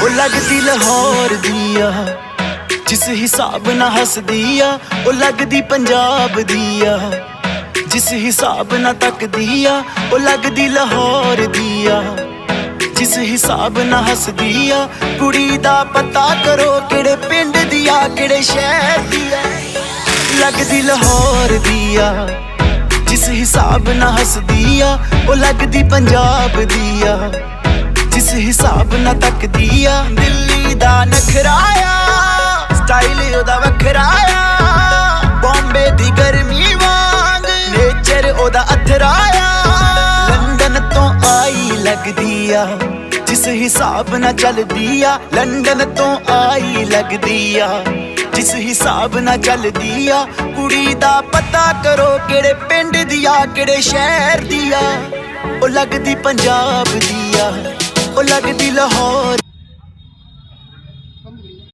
ਉਹ ਲੱਗਦੀ ਲਾਹੌਰ ਦੀ ਆ ਜਿਸ ਹਿਸਾਬ ਨਾਲ ਹੱਸਦੀ ਆ, ਉਹ ਲੱਗਦੀ ਪੰਜਾਬ ਦੀ ਆ ਜਿਸ ਹਿਸਾਬ ਨਾਲ ਤੱਕਦੀ ਆ, ਉਹ ਲੱਗਦੀ ਲਾਹੌਰ ਦੀ ਆ ਜਿਸ ਹਿਸਾਬ ਨਾਲ ਹੱਸਦੀ ਆ। ਕੁੜੀ ਦਾ ਪਤਾ ਕਰੋ ਕਿਹੜੇ ਪਿੰਡ ਦੀ ਆ, ਕਿਹੜੇ ਸ਼ਹਿਰ ਦੀ ਆ। ਲੱਗਦੀ ਲਾਹੌਰ ਦੀ ਆ ਜਿਸ ਹਿਸਾਬ ਨਾਲ ਹੱਸਦੀ ਆ, ਉਹ ਲੱਗਦੀ ਪੰਜਾਬ ਦੀ ਆ ਜਿਸ ਹਿਸਾਬ ਨਾਲ ਤੱਕਦੀ ਆ। ਦਿੱਲੀ ਦਾ ਨਖਰਾ ਆ, ਸਟਾਈਲ ਉਹਦਾ ਵੱਖਰਾ ਆ, ਬੰਬੇ ਦੀ ਗਰਮੀ ਵਾਂਗ ਨੇਚਰ ਉਹਦਾ ਅਥਰਾ ਆ। ਲੰਡਨ ਤੋਂ ਆਈ ਲੱਗਦੀ ਆ ਜਿਸ ਹਿਸਾਬ ਨਾਲ ਚੱਲਦੀ ਆ, ਲੰਡਨ ਤੋਂ ਆਈ ਲੱਗਦੀ ਆ ਜਿਸ ਹਿਸਾਬ ਨਾਲ ਚੱਲਦੀ ਆ। ਕੁੜੀ ਦਾ ਪਤਾ ਕਰੋ ਕਿਹੜੇ ਪਿੰਡ ਦੀ ਆ, ਕਿਹੜੇ ਸ਼ਹਿਰ ਦੀ ਆ। ਉਹ ਲੱਗਦੀ ਪੰਜਾਬ ਦੀ ਆ, ਉਹ ਲੱਗਦੀ ਲਾਹੌਰ